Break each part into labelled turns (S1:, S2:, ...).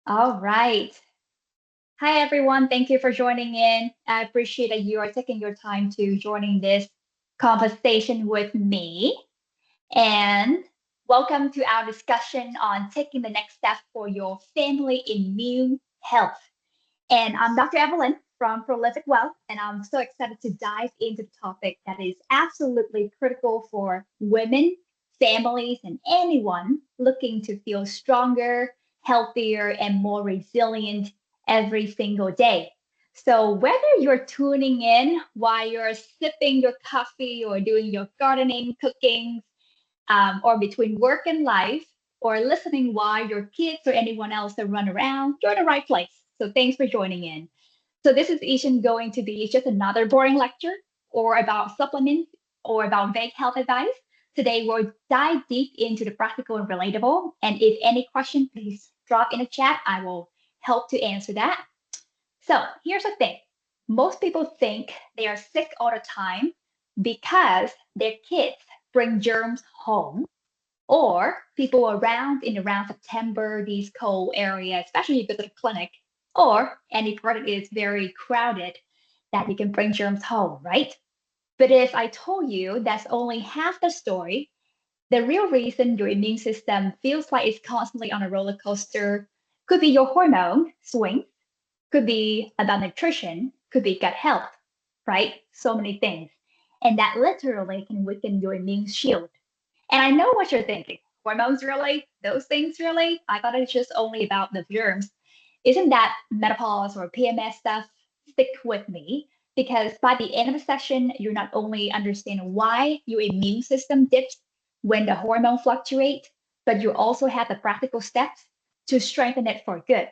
S1: All right. Hi, everyone. Thank you for joining in. I appreciate that you are taking your time to joining this conversation with me. And welcome to our discussion on taking the next step for your family immune health. And I'm Dr. Evelyn from Prolific Wealth, and I'm so excited to dive into the topic that is absolutely critical for women, families, and anyone looking to feel stronger, healthier, and more resilient every single day. So, whether you're tuning in while you're sipping your coffee or doing your gardening, cooking, or between work and life, or listening while your kids or anyone else are run around, you're in the right place. So thanks for joining in. So this is isn't going to be just another boring lecture or about supplements or about vague health advice. Today we'll dive deep into the practical and relatable. And if any question, please drop in the chat. I will help to answer that. So here's the thing. Most people think they are sick all the time because their kids bring germs home or people around in around September, these cold areas, especially if you go to the clinic, or any part that is very crowded, that you can bring germs home, right? But if I told you that's only half the story, the real reason your immune system feels like it's constantly on a roller coaster could be your hormone swing, could be about nutrition, could be gut health, right? So many things. And that literally can weaken your immune shield. And I know what you're thinking. Hormones really? Those things really? I thought it's just only about the germs. Isn't that menopause or PMS stuff? Stick with me because by the end of the session, you're not only understanding why your immune system dips when the hormone fluctuate, but you also have the practical steps to strengthen it for good.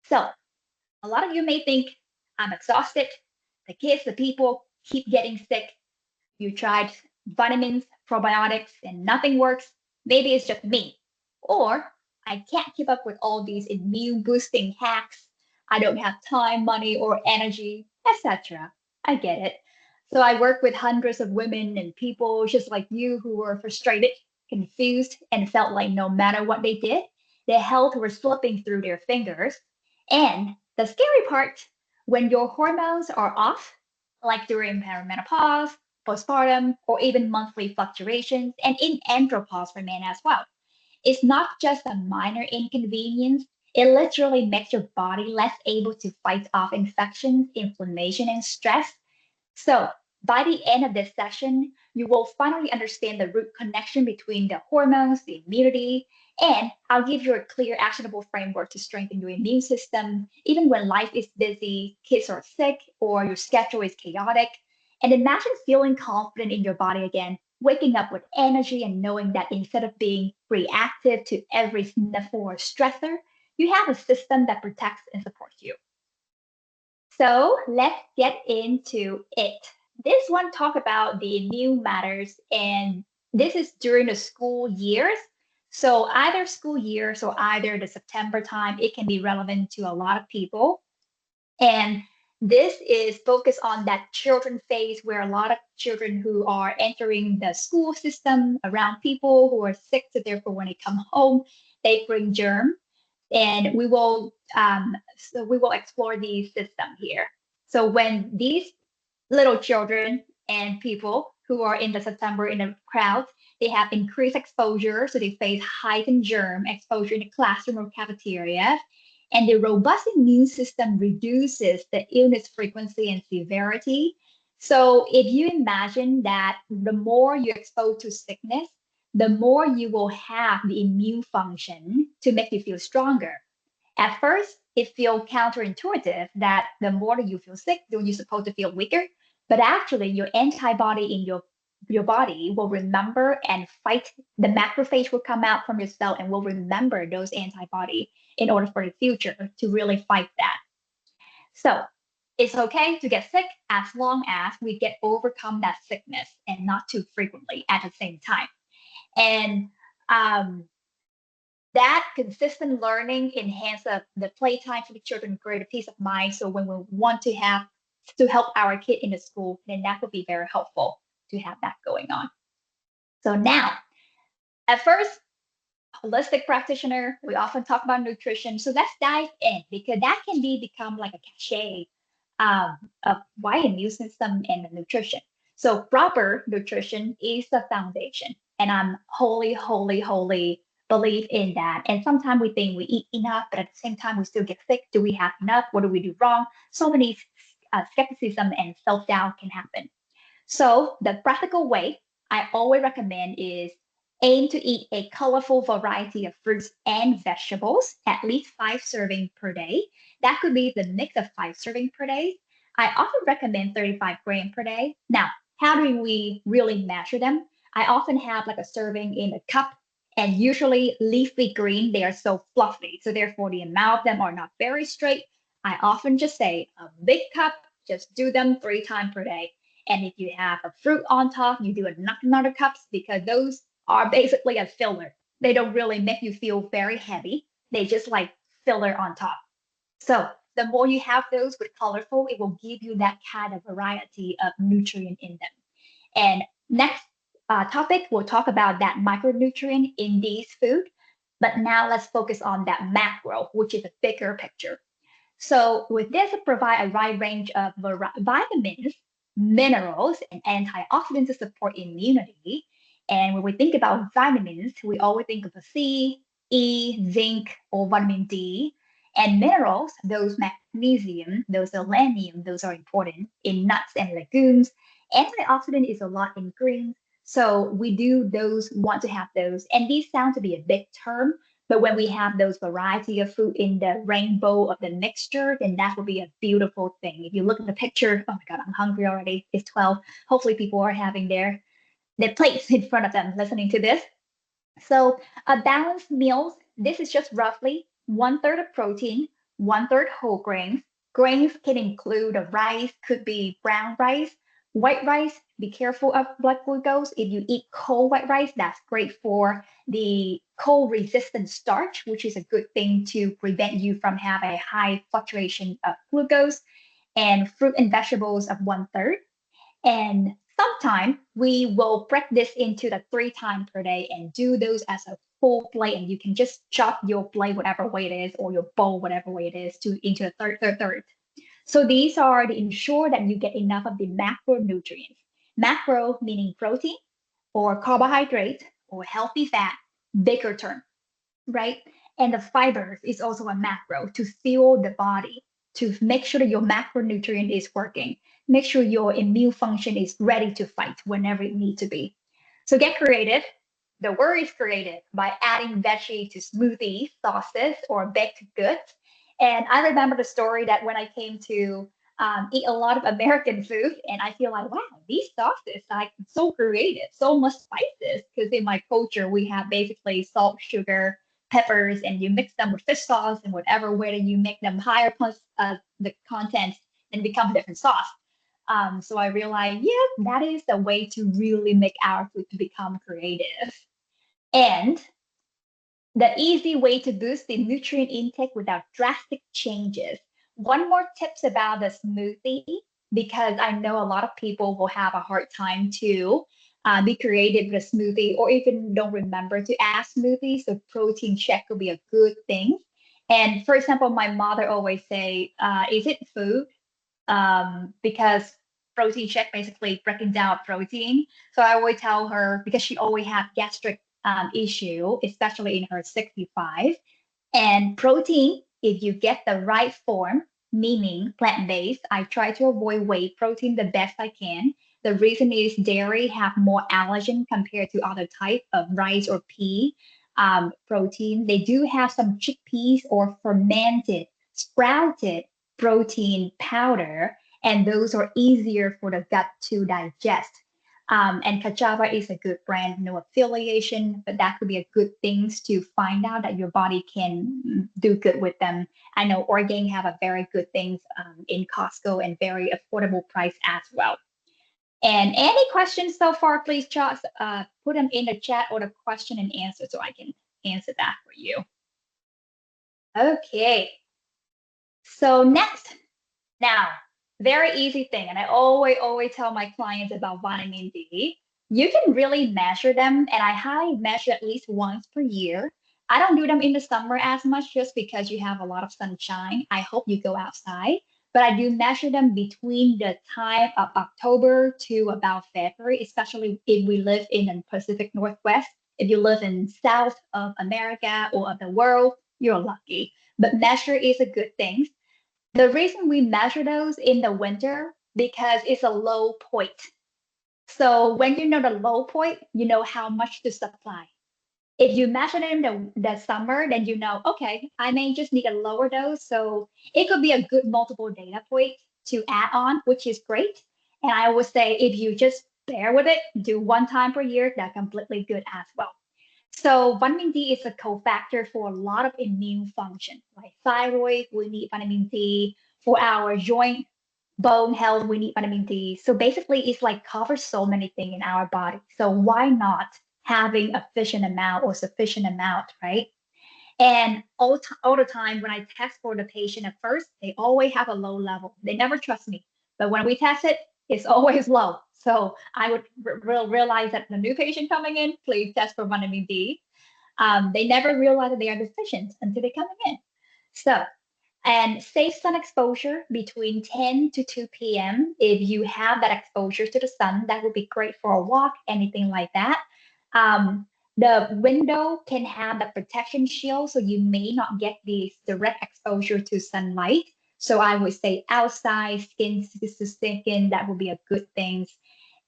S1: So a lot of you may think I'm exhausted. The kids, the people keep getting sick. You tried vitamins, probiotics, and nothing works. Maybe it's just me. Or I can't keep up with all these immune boosting hacks. I don't have time, money, or energy, etc. I get it. So I work with hundreds of women and people just like you who were frustrated, confused, and felt like no matter what they did, their health was slipping through their fingers. And the scary part, when your hormones are off, like during perimenopause, postpartum, or even monthly fluctuations, and in andropause for men as well. It's not just a minor inconvenience, it literally makes your body less able to fight off infections, inflammation, and stress. So, by the end of this session, you will finally understand the root connection between the hormones, the immunity, and I'll give you a clear, actionable framework to strengthen your immune system, even when life is busy, kids are sick, or your schedule is chaotic. And imagine feeling confident in your body again, waking up with energy and knowing that instead of being reactive to every sniffle or stressor, you have a system that protects and supports you. So let's get into it. This one talk about the immune matters, and this is during the school years. So either school years or either the September time, it can be relevant to a lot of people. And this is focused on that children phase where a lot of children who are entering the school system around people who are sick, so therefore when they come home, they bring germ. And we will explore the system here. So when these little children and people who are in the September in the crowd, they have increased exposure, so they face heightened germ exposure in the classroom or cafeteria. And the robust immune system reduces the illness frequency and severity. So if you imagine that the more you're exposed to sickness, the more you will have the immune function to make you feel stronger. At first, it feels counterintuitive that the more you feel sick, then you're supposed to feel weaker. But actually, your antibody in your body will remember and fight. The macrophage will come out from your cell and will remember those antibody in order for the future to really fight that. So it's okay to get sick as long as we get overcome that sickness and not too frequently at the same time. And that consistent learning enhances the playtime for the children, create a peace of mind. So when we want to have to help our kid in the school, then that would be very helpful to have that going on. So now, at first, holistic practitioner. We often talk about nutrition. So let's dive in because that can become like a cachet of why immune system and nutrition. So proper nutrition is the foundation. And I'm wholly believe in that. And sometimes we think we eat enough, but at the same time we still get sick. Do we have enough? What do we do wrong? So many skepticism and self-doubt can happen. So the practical way I always recommend is aim to eat a colorful variety of fruits and vegetables, at least 5 servings per day. That could be the mix of 5 servings per day. I often recommend 35 grams per day. Now, how do we really measure them? I often have like a serving in a cup, and usually leafy green, they are so fluffy. So therefore the amount of them are not very straight. I often just say a big cup, just do them 3 times per day. And if you have a fruit on top, you do another cups because those are basically a filler. They don't really make you feel very heavy. They just like filler on top. So the more you have those with colorful, it will give you that kind of variety of nutrient in them. And next topic, we'll talk about that micronutrient in these food. But now let's focus on that macro, which is a bigger picture. So with this, it provide a wide range of vitamins, minerals, and antioxidants to support immunity. And when we think about vitamins, we always think of a C, E, zinc, or vitamin D. And minerals, those magnesium, those selenium, those are important in nuts and legumes. Antioxidant is a lot in greens. So we do those want to have those. And these sound to be a big term, but when we have those variety of food in the rainbow of the mixture, then that would be a beautiful thing. If you look at the picture, oh my God, I'm hungry already. It's 12. Hopefully people are having their plates in front of them listening to this. So a balanced meal, this is just roughly 1/3 of protein, 1/3 whole grains. Grains can include a rice, could be brown rice, white rice. Be careful of blood glucose. If you eat cold white rice, that's great for the cold resistant starch, which is a good thing to prevent you from having a high fluctuation of glucose. And fruit and vegetables of 1/3. And sometime we will break this into the 3 times per day and do those as a full plate. And you can just chop your plate, whatever way it is, or your bowl, whatever way it is, to into a third. So these are to ensure that you get enough of the macronutrients. Macro meaning protein or carbohydrate or healthy fat, bigger term, right? And the fibers is also a macro to fuel the body, to make sure that your macronutrient is working, make sure your immune function is ready to fight whenever it needs to be. So get creative. The word is creative by adding veggie to smoothies, sauces, or baked goods. And I remember the story that when I came to eat a lot of American food, and I feel like, wow, these sauces are so creative, so much spices. Because in my culture, we have basically salt, sugar, peppers, and you mix them with fish sauce and whatever way that you make them higher plus the content and become a different sauce. So I realized, yeah, that is the way to really make our food to become creative. And the easy way to boost the nutrient intake without drastic changes. One more tips about the smoothie, because I know a lot of people will have a hard time to be creative with a smoothie or even don't remember to add smoothies. So protein check will be a good thing. And for example, my mother always say, is it food? Because protein shake basically breaking down protein. So I always tell her because she always had gastric issue, especially in her 65. And protein, if you get the right form, meaning plant-based, I try to avoid whey protein the best I can. The reason is dairy have more allergen compared to other type of rice or pea protein. They do have some chickpeas or fermented, sprouted protein powder, and those are easier for the gut to digest. And Kachava is a good brand, no affiliation, but that could be a good things to find out that your body can do good with them. I know Orgain have a very good things in Costco and very affordable price as well. And any questions so far, please just put them in the chat or the question and answer so I can answer that for you. Okay. So next, now, very easy thing, and I always tell my clients about vitamin D. You can really measure them, and I highly measure at least once per year. I don't do them in the summer as much just because you have a lot of sunshine. I hope you go outside, but I do measure them between the time of October to about February, especially if we live in the Pacific Northwest. If you live in South of America or of the world, you're lucky. But measure is a good thing. The reason we measure those in the winter because it's a low point. So when you know the low point, you know how much to supply. If you measure it in the summer, then you know, okay, I may just need a lower dose. So it could be a good multiple data point to add on, which is great. And I would say if you just bear with it, do one time per year, that's completely good as well. So vitamin D is a cofactor for a lot of immune function, like thyroid, we need vitamin D. For our joint bone health, we need vitamin D. So basically, it's like covers so many things in our body. So why not having efficient amount or sufficient amount, right? And all the time when I test for the patient at first, they always have a low level. They never trust me. But when we test it, it's always low. So I would realize that the new patient coming in, please test for vitamin D. They never realize that they are deficient until they come in. So and safe sun exposure between 10 to 2 p.m. If you have that exposure to the sun, that would be great for a walk, anything like that. Um, the window can have the protection shield, so you may not get the direct exposure to sunlight. So I would say outside, skin to skin, that would be a good thing.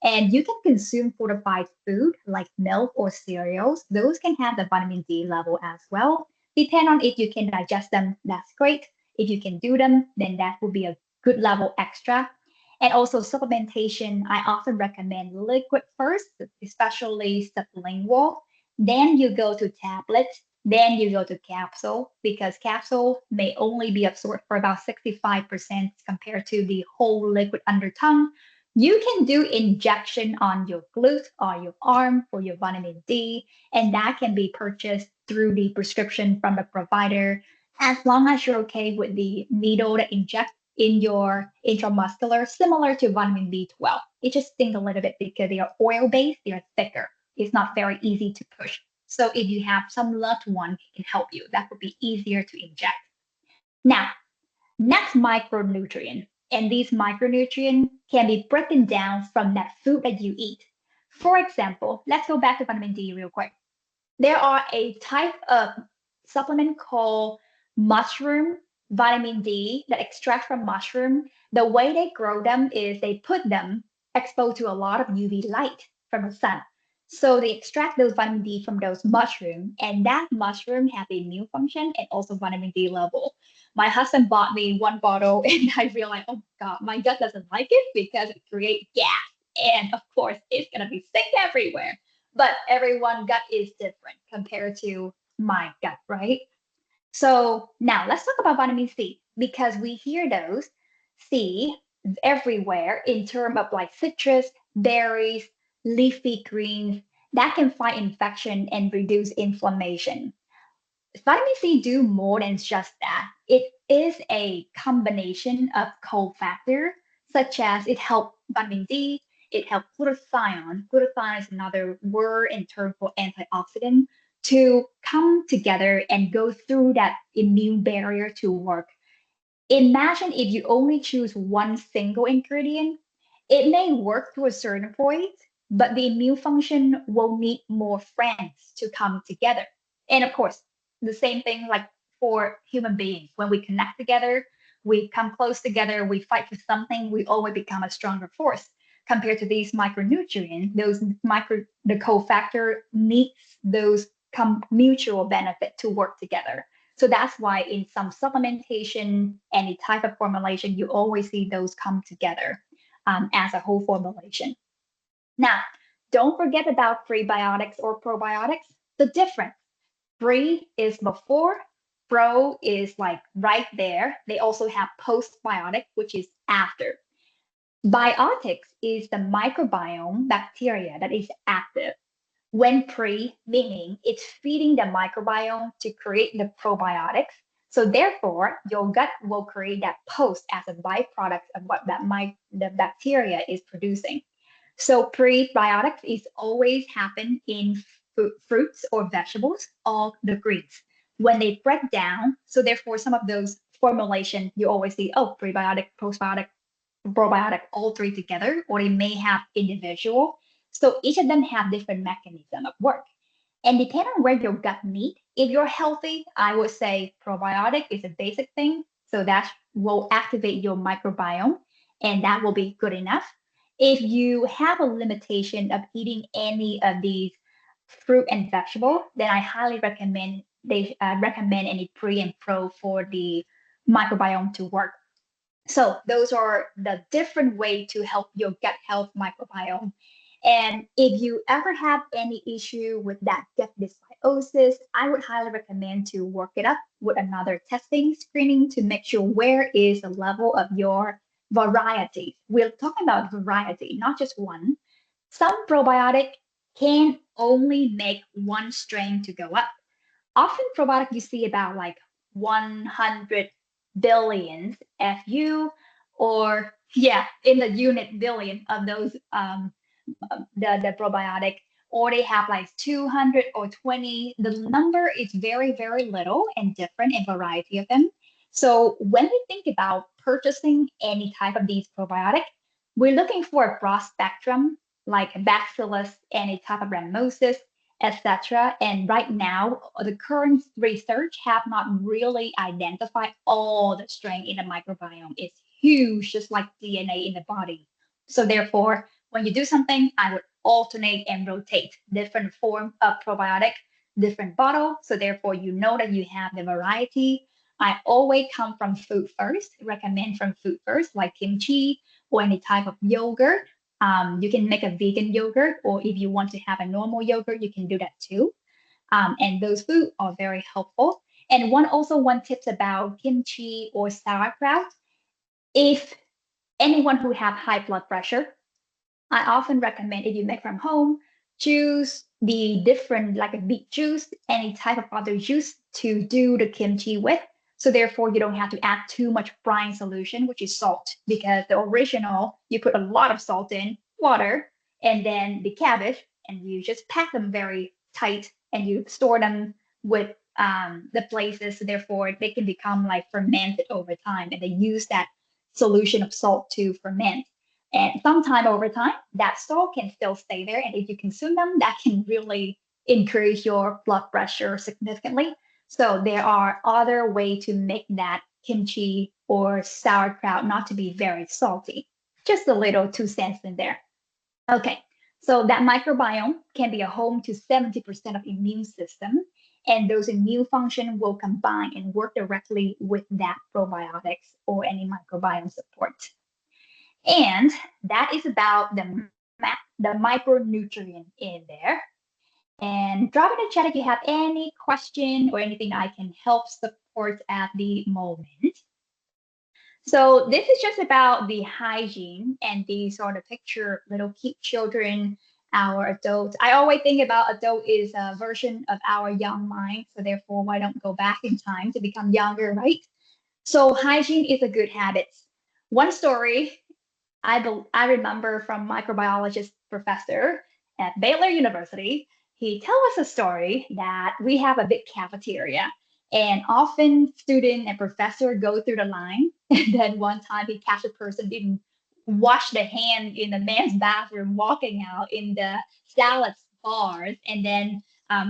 S1: And you can consume fortified food like milk or cereals. Those can have the vitamin D level as well. Depend on if you can digest them, that's great. If you can do them, then that would be a good level extra. And also supplementation, I often recommend liquid first, especially sublingual. Then you go to tablet, then you go to capsule because capsule may only be absorbed for about 65% compared to the whole liquid under tongue. You can do injection on your glute or your arm for your vitamin D, and that can be purchased through the prescription from the provider as long as you're okay with the needle that inject in your intramuscular, similar to vitamin B12. It just stings a little bit because they are oil-based, they are thicker. It's not very easy to push. So if you have some loved one who can help you, that would be easier to inject. Now, next micronutrient, and these micronutrients can be broken down from that food that you eat. For example, let's go back to vitamin D real quick. There are a type of supplement called mushroom vitamin D that extract from mushroom. The way they grow them is they put them exposed to a lot of UV light from the sun. So they extract those vitamin D from those mushroom, and that mushroom have a immune function and also vitamin D level. My husband bought me one bottle, and I realized, oh God, my gut doesn't like it because it creates gas, and of course, it's gonna be sick everywhere. But everyone gut is different compared to my gut, right? So now let's talk about vitamin C because we hear those C everywhere in terms of like citrus, berries, leafy greens that can fight infection and reduce inflammation. Vitamin C do more than just that. It is a combination of cofactor, such as it helps vitamin D, it helps glutathione. Glutathione is another word in term for antioxidant to come together and go through that immune barrier to work. Imagine if you only choose one single ingredient, it may work to a certain point, but the immune function will need more friends to come together. And of course, the same thing like for human beings. When we connect together, we come close together, we fight for something, we always become a stronger force. Compared to these micronutrients, the cofactor needs those mutual benefit to work together. So that's why in some supplementation, any type of formulation, you always see those come together as a whole formulation. Now, don't forget about prebiotics or probiotics. The difference, pre is before, pro is like right there. They also have postbiotic, which is after. Biotics is the microbiome bacteria that is active. When pre, meaning it's feeding the microbiome to create the probiotics. So therefore, your gut will create that post as a byproduct of what the bacteria is producing. So prebiotics is always happen in fruits or vegetables, all the greens. When they break down, so therefore some of those formulation you always see, oh, prebiotic, postbiotic, probiotic, all three together, or they may have individual. So each of them have different mechanism of work. And depending on where your gut need, if you're healthy, I would say probiotic is a basic thing. So that will activate your microbiome and that will be good enough. If you have a limitation of eating any of these fruit and vegetable, then I highly recommend they recommend any pre and pro for the microbiome to work. So those are the different way to help your gut health microbiome. And if you ever have any issue with that gut dysbiosis, I would highly recommend to work it up with another testing screening to make sure where is the level of your variety. We're talking about variety, not just one. Some probiotic can only make one strain to go up. Often probiotic you see about like 100 billions FU or yeah, in the unit billion of those the probiotic, or they have like 200 or 20. The number is very, very little and different in variety of them. So when we think about purchasing any type of these probiotic, we're looking for a broad spectrum like bacillus, any type of ramosis, etc. And right now, the current research have not really identified all the strain in the microbiome. It's huge, just like DNA in the body. So therefore, when you do something, I would alternate and rotate different form of probiotic, different bottle. So therefore, you know that you have the variety. I always come from food first, recommend from food first, like kimchi or any type of yogurt. You can make a vegan yogurt, or if you want to have a normal yogurt, you can do that too. And those foods are very helpful. And one tips about kimchi or sauerkraut. If anyone who have high blood pressure, I often recommend if you make from home, choose the different, like a beet juice, any type of other juice to do the kimchi with. So therefore, you don't have to add too much brine solution, which is salt, because the original, you put a lot of salt in, water, and then the cabbage, and you just pack them very tight and you store them with the places. So therefore, they can become like fermented over time. And they use that solution of salt to ferment. And sometime over time, that salt can still stay there. And if you consume them, that can really increase your blood pressure significantly. So there are other ways to make that kimchi or sauerkraut not to be very salty. Just a little 2 cents in there. Okay, so that microbiome can be a home to 70% of immune system. And those immune function will combine and work directly with that probiotics or any microbiome support. And that is about the micronutrient in there. And drop in the chat if you have any question or anything I can help support at the moment. So this is just about the hygiene and the sort of picture little keep children, our adults. I always think about adult is a version of our young mind. So therefore, why don't go back in time to become younger, right? So hygiene is a good habit. One story I remember from microbiologist professor at Baylor University. He tell us a story that we have a big cafeteria, and often student and professor go through the line. And then one time he catch a person didn't wash the hand in the men's bathroom, walking out in the salad bars, and then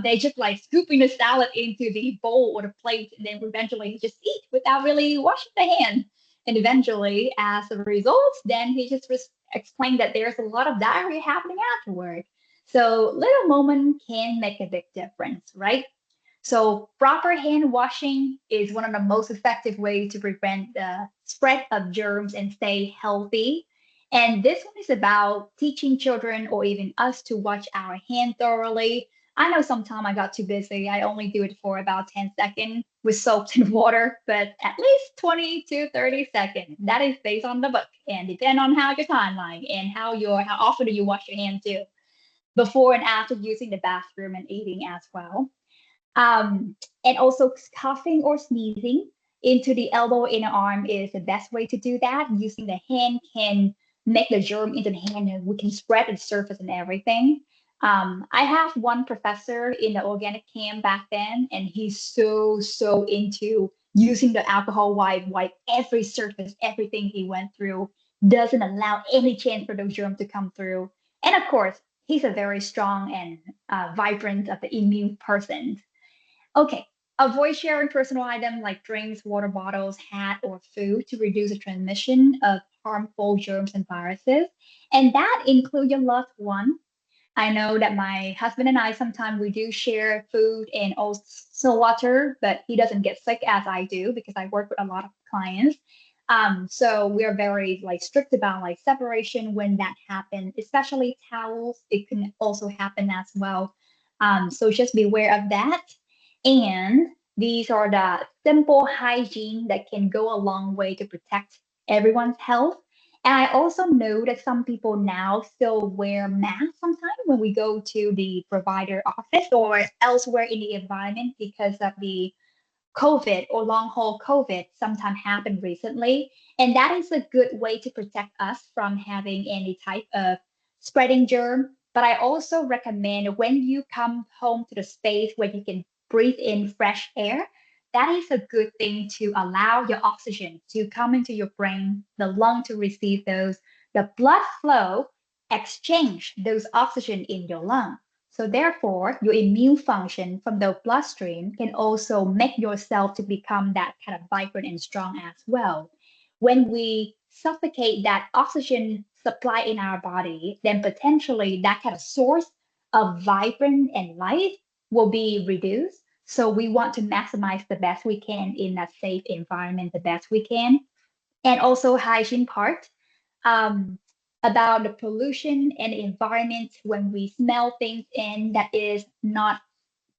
S1: they just like scooping the salad into the bowl or the plate, and then eventually just eat without really washing the hand. And eventually, as a result, then he just explained that there's a lot of diarrhea happening afterward. So little moment can make a big difference, right? So proper hand washing is one of the most effective ways to prevent the spread of germs and stay healthy. And this one is about teaching children or even us to wash our hand thoroughly. I know sometimes I got too busy. I only do it for about 10 seconds with soap and water, but at least 20 to 30 seconds. That is based on the book and depend on how your timeline and how often do you wash your hands too, before and after using the bathroom and eating as well. And also coughing or sneezing into the elbow in the arm is the best way to do that. Using the hand can make the germ into the hand and we can spread the surface and everything. I have one professor in the organic camp back then, and he's so into using the alcohol wipe every surface, everything he went through, doesn't allow any chance for those germs to come through. And of course, he's a very strong and vibrant of the immune person. Okay. Avoid sharing personal items like drinks, water bottles, hat, or food to reduce the transmission of harmful germs and viruses. And that includes your loved one. I know that my husband and I sometimes we do share food and also water, but he doesn't get sick as I do because I work with a lot of clients. So we are very like strict about like separation when that happens, especially towels. It can also happen as well. So just be aware of that. And these are the simple hygiene that can go a long way to protect everyone's health. And I also know that some people now still wear masks sometimes when we go to the provider office or elsewhere in the environment because of the COVID or long haul COVID sometime happened recently. And that is a good way to protect us from having any type of spreading germ. But I also recommend when you come home to the space where you can breathe in fresh air, that is a good thing to allow your oxygen to come into your brain, the lung to receive those, the blood flow exchange those oxygen in your lung. So therefore, your immune function from the bloodstream can also make yourself to become that kind of vibrant and strong as well. When we suffocate that oxygen supply in our body, then potentially that kind of source of vibrant and life will be reduced. So we want to maximize the best we can in a safe environment, the best we can. And also hygiene part um, about the pollution and the environment when we smell things in that is not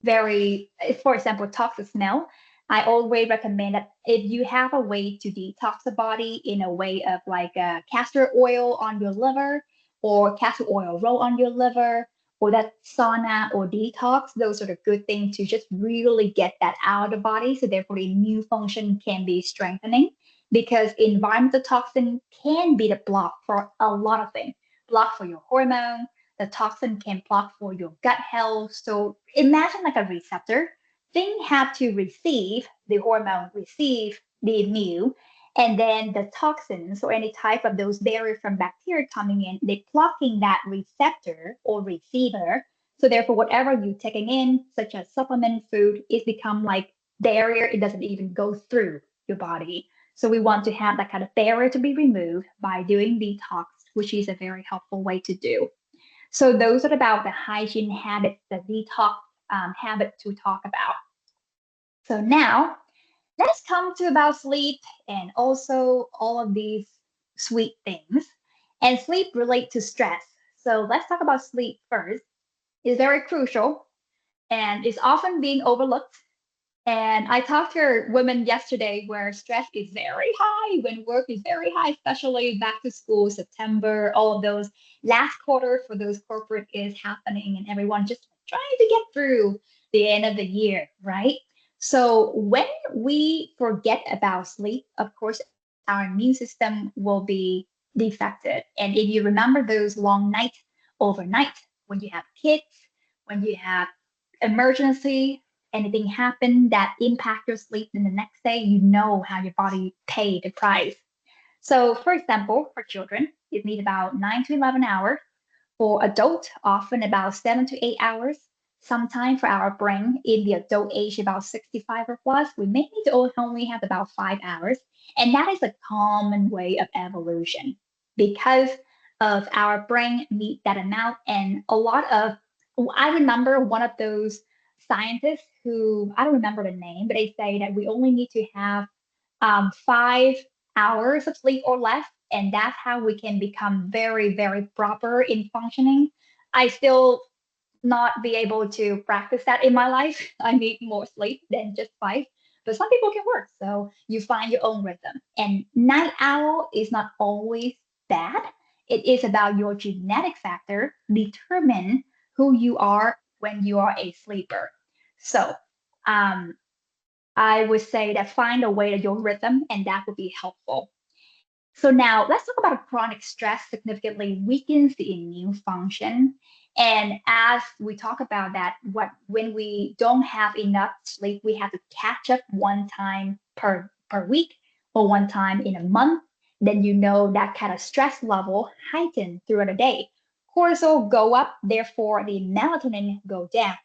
S1: very, for example, toxic smell. I always recommend that if you have a way to detox the body in a way of like castor oil on your liver or castor oil roll on your liver or that sauna or detox, those are the good things to just really get that out of the body. So therefore the immune function can be strengthening because environmental toxin can be the block for a lot of things. Block for your hormone, the toxin can block for your gut health. So imagine like a receptor. Thing have to receive the hormone, receive the immune, and then the toxins or any type of those barrier from bacteria coming in, they blocking that receptor or receiver. So therefore, whatever you're taking in, such as supplement food, is become like barrier. It doesn't even go through your body. So we want to have that kind of barrier to be removed by doing detox, which is a very helpful way to do. So those are about the hygiene habits, the detox habit to talk about. So now let's come to about sleep and also all of these sweet things. And sleep relate to stress. So let's talk about sleep first. It's very crucial and is often being overlooked. And I talked to women yesterday where stress is very high, when work is very high, especially back to school, September, all of those last quarter for those corporate is happening, and everyone just trying to get through the end of the year, right? So when we forget about sleep, of course, our immune system will be defected. And if you remember those long nights overnight, when you have kids, when you have emergency, anything happen that impact your sleep in the next day, you know how your body paid the price. So for example, for children, you need about 9 to 11 hours. For adult, often about 7 to 8 hours. Sometime for our brain in the adult age, about 65 or plus, we may need to only have about 5 hours. And that is a common way of evolution because of our brain need that amount. And a lot of, I remember one of those scientists who, I don't remember the name, but they say that we only need to have 5 hours of sleep or less, and that's how we can become very proper in functioning. I still not be able to practice that in my life. I need more sleep than just 5, but some people can work. So you find your own rhythm. And night owl is not always bad. It is about your genetic factor determine who you are when you are a sleeper. So um, I would say that find a way to your rhythm, and that would be helpful. So now let's talk about chronic stress significantly weakens the immune function. And as we talk about that, when we don't have enough sleep, we have to catch up one time per week or one time in a month. Then you know that kind of stress level heightened throughout the day. Cortisol go up, therefore the melatonin go down.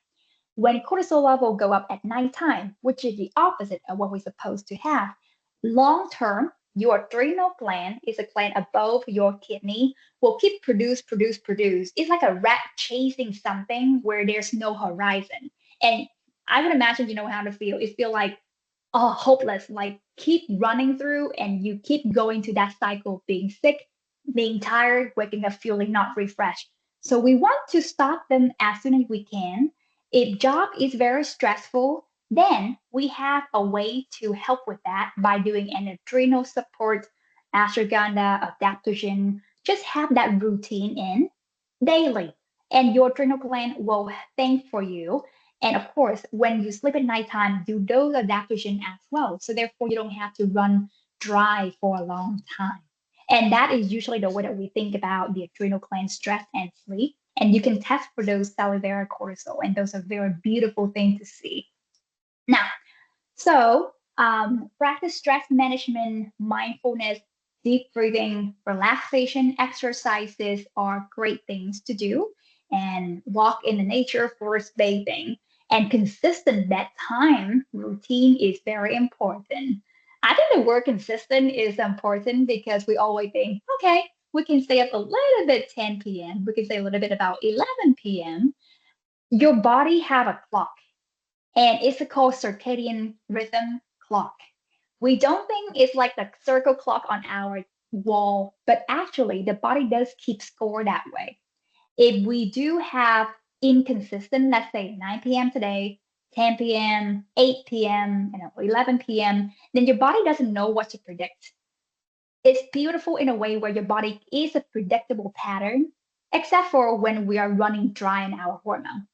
S1: When cortisol level go up at nighttime, which is the opposite of what we're supposed to have, long term, your adrenal gland is a gland above your kidney will keep produce. It's like a rat chasing something where there's no horizon. And I would imagine you know how to feel. It feel like hopeless, like keep running through and you keep going to that cycle of being sick, being tired, waking up feeling not refreshed. So we want to stop them as soon as we can. If job is very stressful, then we have a way to help with that by doing an adrenal support, ashwagandha, adaptogen. Just have that routine in daily, and your adrenal gland will thank for you. And of course, when you sleep at nighttime, do those adaptogen as well. So therefore, you don't have to run dry for a long time. And that is usually the way that we think about the adrenal gland stress and sleep. And you can test for those salivary cortisol, and those are very beautiful things to see. Now, so, practice stress management, mindfulness, deep breathing, relaxation exercises are great things to do. And walk in the nature, forest bathing, and consistent bedtime routine is very important. I think the word consistent is important because we always think, okay, we can stay up a little bit 10 p.m. We can stay a little bit about 11 p.m. Your body have a clock and it's called circadian rhythm clock. We don't think it's like the circle clock on our wall, but actually the body does keep score that way. If we do have inconsistent, let's say 9 p.m. today, 10 p.m., 8 p.m., 11 p.m., then your body doesn't know what to predict. It's beautiful in a way where your body is a predictable pattern, except for when we are running dry in our hormone.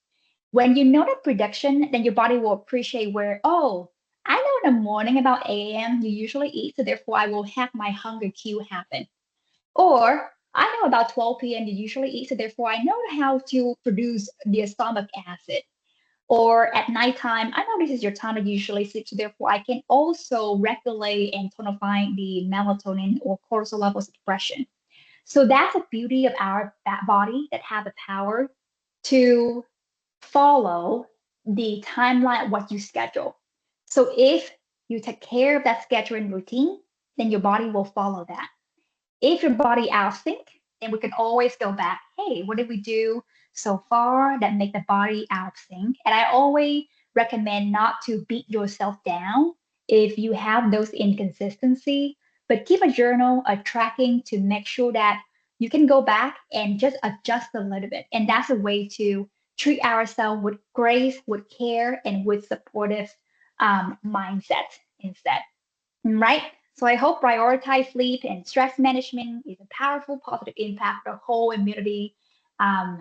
S1: When you know the prediction, then your body will appreciate where, oh, I know in the morning about 8 a.m. you usually eat, so therefore I will have my hunger cue happen. Or I know about 12 p.m. you usually eat, so therefore I know how to produce the stomach acid. Or at nighttime, I know this is your time to usually sleep, so therefore I can also regulate and tonify the melatonin or cortisol level suppression. So that's the beauty of our that body that have the power to follow the timeline of what you schedule. So if you take care of that scheduling routine, then your body will follow that. If your body out of sync, then we can always go back. Hey, what did we do so far that make the body out of sync? And I always recommend not to beat yourself down if you have those inconsistency, but keep a journal, a tracking to make sure that you can go back and just adjust a little bit. And that's a way to treat ourselves with grace, with care, and with supportive mindset instead. Right? So I hope prioritize sleep and stress management is a powerful positive impact for the whole immunity um,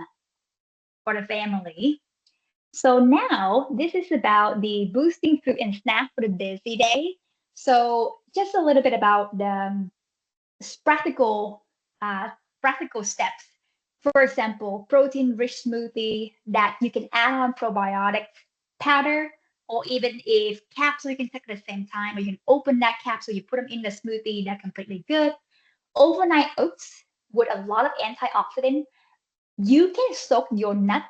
S1: for the family. So now this is about the boosting food and snack for the busy day. So just a little bit about the practical uh, practical steps. For example, protein-rich smoothie that you can add on probiotics powder, or even if capsule you can take at the same time, or you can open that capsule, you put them in the smoothie, that's completely good. Overnight oats with a lot of antioxidant. You can soak your nuts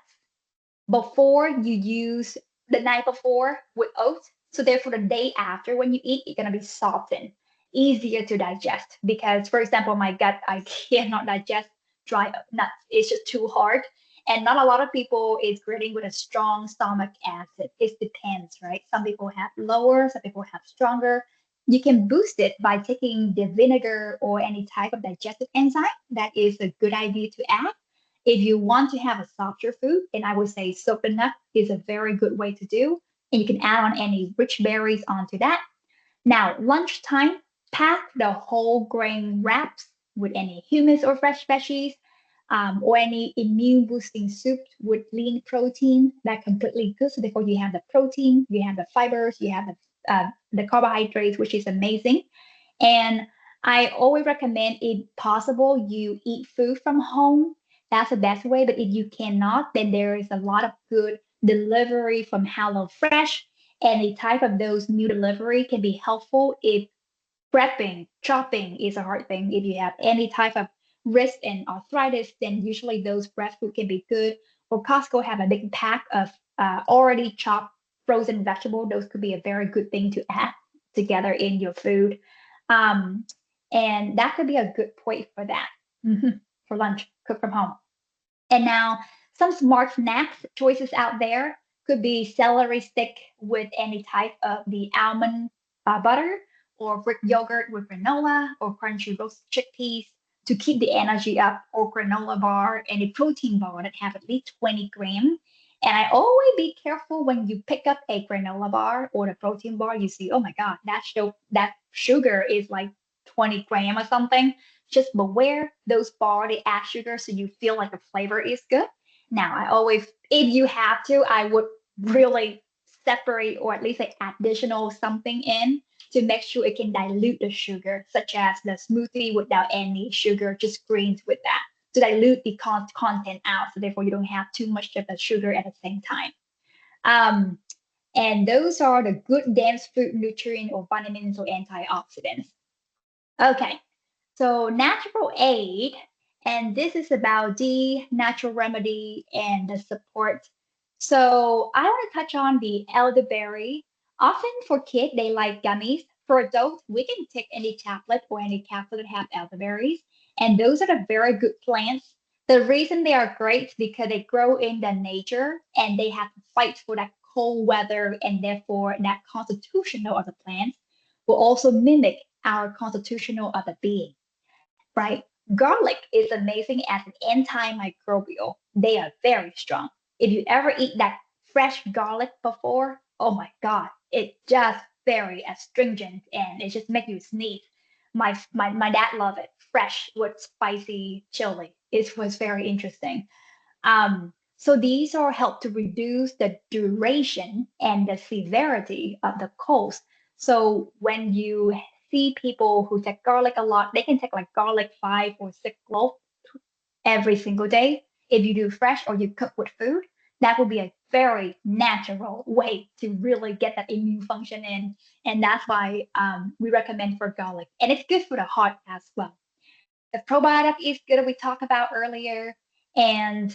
S1: before you use the night before with oats. So therefore, the day after when you eat, it's gonna be softened, easier to digest. Because, for example, my gut, I cannot digest dry nuts. It's just too hard. And not a lot of people is grading with a strong stomach acid. It depends, right? Some people have lower, some people have stronger. You can boost it by taking the vinegar or any type of digestive enzyme. That is a good idea to add. If you want to have a softer food, then I would say soak the nut is a very good way to do. And you can add on any rich berries onto that. Now, lunchtime, pack the whole grain wraps with any hummus or fresh veggies, or any immune boosting soup with lean protein. That completely good. So therefore, you have the protein, you have the fibers, you have the carbohydrates, which is amazing. And I always recommend, if possible, you eat food from home That's the best way. But if you cannot, then there is a lot of good delivery from Hello Fresh. Any type of those new delivery can be helpful if prepping, chopping is a hard thing. If you have any type of wrist and arthritis, then usually those breast food can be good. Or Costco have a big pack of already chopped frozen vegetable. Those could be a very good thing to add together in your food. Um, and that could be a good point for that. For lunch, cook from home. And now some smart snacks choices out there could be celery stick with any type of the almond butter, or Greek yogurt with granola, or crunchy roasted chickpeas to keep the energy up, or granola bar and a protein bar that have at least 20 grams. And I always be careful when you pick up a granola bar or the protein bar, you see, oh my God, that sugar is like 20 grams or something. Just beware those bar, they add sugar so you feel like the flavor is good. Now, I always, if you have to, I would really separate or at least like additional something in to make sure it can dilute the sugar, such as the smoothie without any sugar, just greens with that to dilute the content out. So therefore you don't have too much of the sugar at the same time. Um, and those are the good dense food nutrient or vitamins or antioxidants. Okay, so natural aid, and this is about the natural remedy and the support. So I want to touch on the elderberry. Often for kids, they like gummies. For adults, we can take any tablet or any capsule that have elderberries, and those are the very good plants. The reason they are great is because they grow in the nature and they have to fight for that cold weather, and therefore that constitutional of the plants will also mimic our constitutional of the being, right? Garlic is amazing as an antimicrobial. They are very strong. If you ever eat that fresh garlic before, oh my God, it just very astringent and it just makes you sneeze. My dad loved it fresh with spicy chili. It was very interesting. So these are help to reduce the duration and the severity of the colds. So when you see people who take garlic a lot, they can take like garlic 5 or 6 cloves every single day. If you do fresh or you cook with food, that would be a very natural way to really get that immune function in. And that's why we recommend for garlic. And it's good for the heart as well. The probiotic is good we talked about earlier. And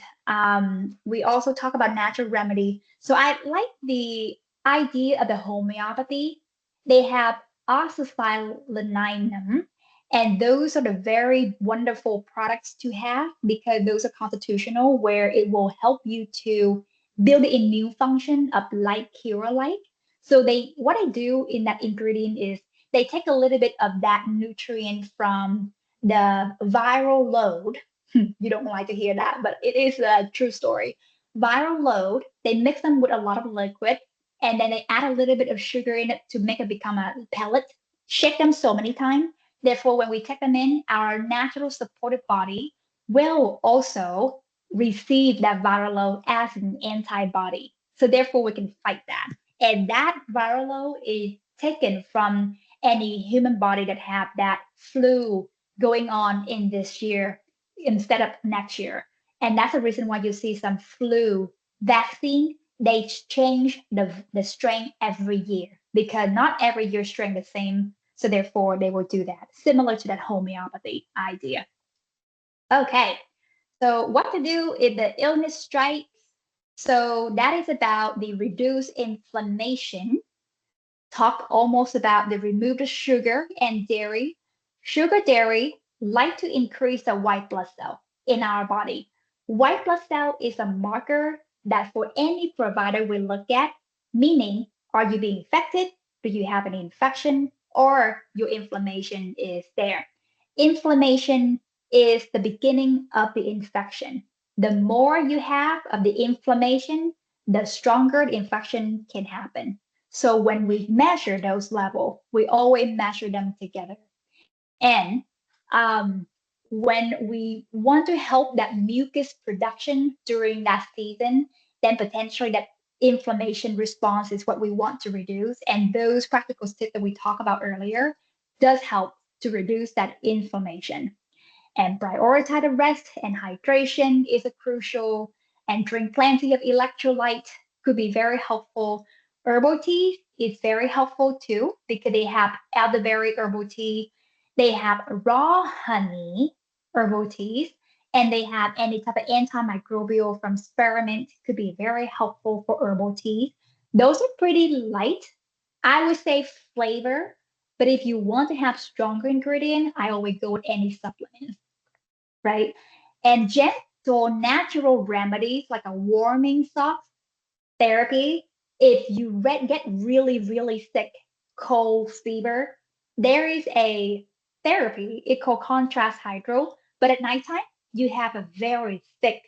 S1: we also talk about natural remedy. So I like the idea of the homeopathy. They have oxycylinum, and those are the very wonderful products to have because those are constitutional, where it will help you to build the immune function of like cure like. So they what I do in that ingredient is they take a little bit of that nutrient from the viral load. You don't like to hear that, but it is a true story. Viral load, they mix them with a lot of liquid and then they add a little bit of sugar in it to make it become a pellet. Shake them so many times. Therefore, when we take them in, our natural supportive body will also receive that viral load as an antibody. So therefore, we can fight that. And that viral load is taken from any human body that have that flu going on in this year instead of next year. And that's the reason why you see some flu vaccine, they change the strain every year because not every year strain the same. So therefore they will do that, similar to that homeopathy idea. Okay, so what to do if the illness strikes? So that is about the reduced inflammation, talk almost about the remove the sugar and dairy. Sugar, dairy like to increase the white blood cell in our body. White blood cell is a marker that for any provider we look at, meaning are you being infected? Do you have an infection? Or your inflammation is there. Inflammation is the beginning of the infection. The more you have of the inflammation, the stronger the infection can happen. So when we measure those levels, we always measure them together. And um, when we want to help that mucus production during that season, then potentially that inflammation response is what we want to reduce. And those practical tips that we talked about earlier does help to reduce that inflammation. and prioritize the rest and hydration is a crucial, and drink plenty of electrolyte could be very helpful. Herbal tea is very helpful too because they have elderberry herbal tea, they have raw honey herbal teas, and they have any type of antimicrobial from spearmint could be very helpful for herbal teas. Those are pretty light, I would say flavor, but if you want to have stronger ingredient, I always go with any supplements, right? And gentle natural remedies like a warming socks therapy. If you get really, really sick, cold, fever, there is a therapy. It's called contrast hydro. But at nighttime, you have a very thick,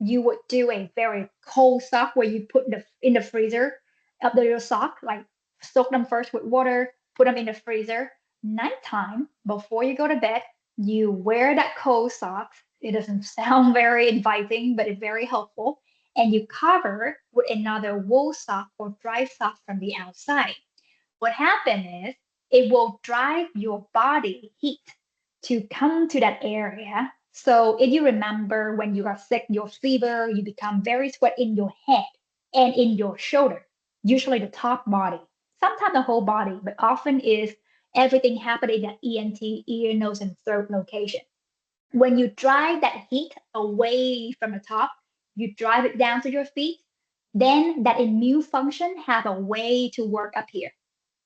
S1: you would do a very cold sock where you put in the freezer up the your sock, like soak them first with water, put them in the freezer. Nighttime, before you go to bed, you wear that cold socks. It doesn't sound very inviting, but it's very helpful. And you cover with another wool sock or dry sock from the outside. What happens is it will drive your body heat to come to that area. So if you remember when you are sick, your fever, you become very sweat in your head and in your shoulder, usually the top body, sometimes the whole body, but often is everything happening at ENT, ear, nose, and throat location. When you drive that heat away from the top, you drive it down to your feet, then that immune function have a way to work up here,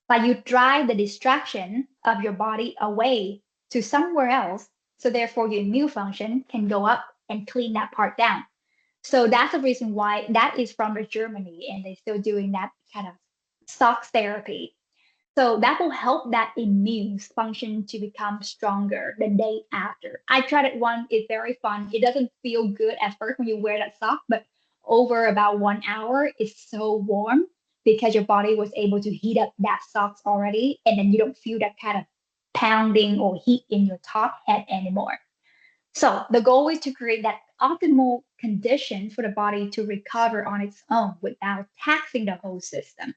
S1: but you drive the distraction of your body away to somewhere else. So therefore your immune function can go up and clean that part down. So that's the reason why that is from Germany and they're still doing that kind of socks therapy. So that will help that immune function to become stronger the day after. I tried it once, it's very fun. It doesn't feel good at first when you wear that sock, but over about 1 hour, it's so warm because your body was able to heat up that socks already, and then you don't feel that kind of pounding or heat in your top head anymore. So the goal is to create that optimal condition for the body to recover on its own without taxing the whole system.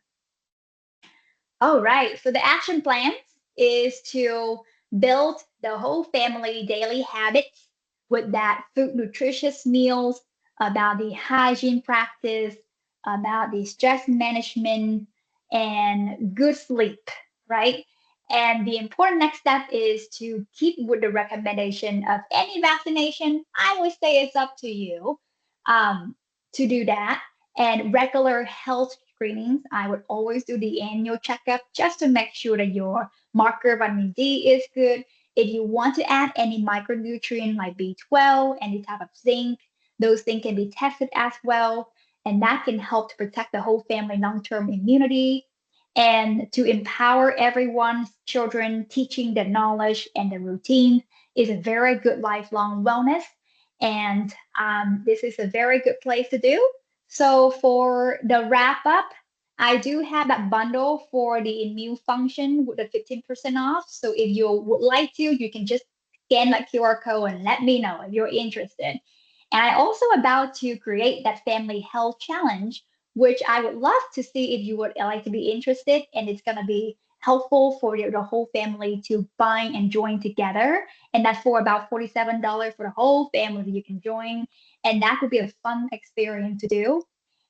S1: All right. So the action plan is to build the whole family daily habits with that food nutritious meals, about the hygiene practice, about the stress management, and good sleep, right? And the important next step is to keep with the recommendation of any vaccination. I would say it's up to you to do that, and regular health screenings. I would always do the annual checkup just to make sure that your marker vitamin D is good. If you want to add any micronutrient like B12, any type of zinc, those things can be tested as well. And that can help to protect the whole family long-term immunity and to empower everyone's children, teaching the knowledge and the routine is a very good lifelong wellness. And this is a very good place to do. So for the wrap up, I do have that bundle for the immune function with the 15% off. So if you would like to, you can just scan that QR code and let me know if you're interested. And I also about to create that family health challenge, which I would love to see if you would like to be interested. And it's going to be helpful for the whole family to bind and join together. And that's for about $47 for the whole family that you can join. And that would be a fun experience to do.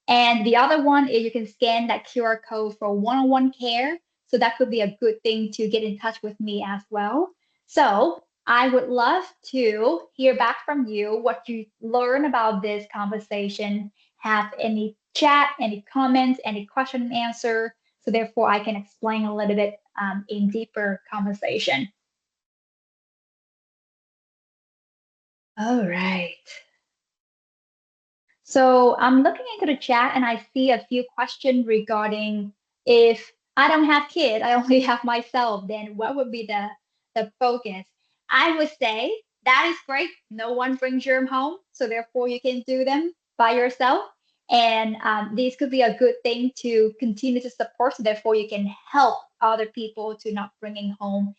S1: And the other one is you can scan that QR code for one-on-one care. So that could be a good thing to get in touch with me as well. So I would love to hear back from you what you learn about this conversation. Have any chat, any comments, any question and answer. So therefore I can explain a little bit in deeper conversation. All right. So I'm looking into the chat and I see a few questions regarding if I don't have kids, I only have myself, then what would be the focus? I would say that is great. No one brings germ home, so therefore you can do them by yourself. And these could be a good thing to continue to support, so therefore you can help other people to not bringing home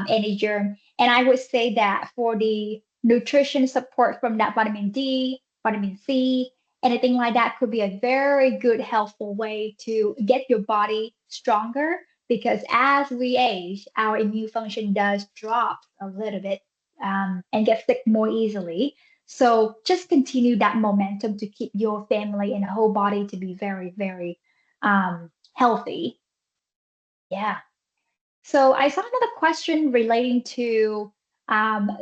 S1: any germ. And I would say that for the nutrition support from that vitamin D, vitamin C, anything like that could be a very good, helpful way to get your body stronger because as we age, our immune function does drop a little bit and get sick more easily. So just continue that momentum to keep your family and whole body to be very, very healthy. Yeah. So I saw another question relating to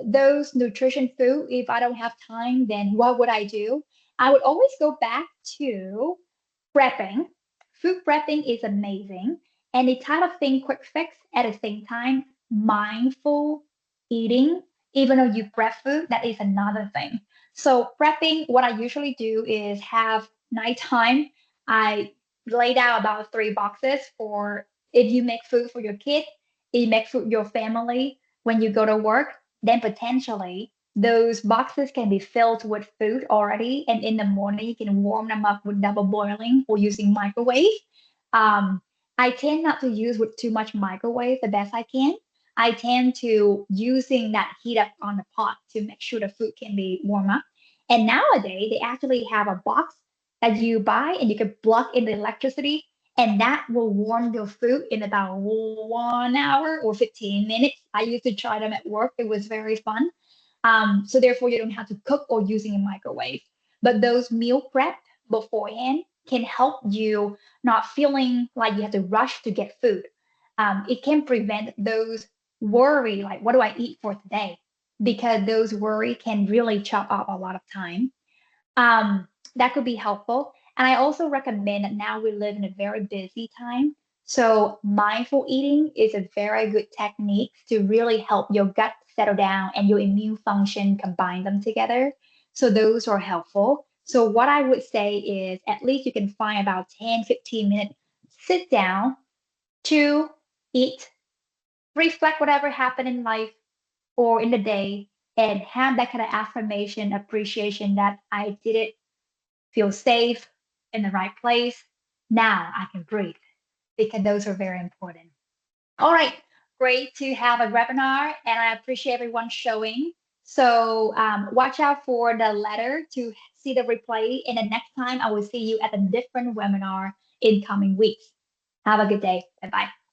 S1: those nutrition food. If I don't have time, then what would I do? I would always go back to prepping. Food prepping is amazing. And it's kind of thing quick fix at the same time, mindful eating, even though you prep food, that is another thing. So prepping, what I usually do is have nighttime. I laid out about 3 boxes for if you make food for your kid, if you make food your family when you go to work, then potentially those boxes can be filled with food already, and in the morning you can warm them up with double boiling or using microwave. Um, I tend not to use with too much microwave the best I can. I tend to using that heat up on the pot to make sure the food can be warm up. And nowadays they actually have a box that you buy and you can plug in the electricity and that will warm your food in about 1 hour or 15 minutes. I used to try them at work. It was very fun. So therefore, you don't have to cook or using a microwave. But those meal prep beforehand can help you not feeling like you have to rush to get food. It can prevent those worry, like what do I eat for today? Because those worry can really chop up a lot of time. Um, that could be helpful. And I also recommend that now we live in a very busy time. So mindful eating is a very good technique to really help your gut settle down and your immune function combine them together. So those are helpful. So what I would say is at least you can find about 10, 15 minutes, sit down to eat, reflect whatever happened in life or in the day, and have that kind of affirmation, appreciation that I did it, feel safe in the right place. Now I can breathe because those are very important. All right, great to have a webinar, and I appreciate everyone showing. So watch out for the letter to see the replay. And the next time I will see you at a different webinar in coming weeks. Have a good day. Bye bye.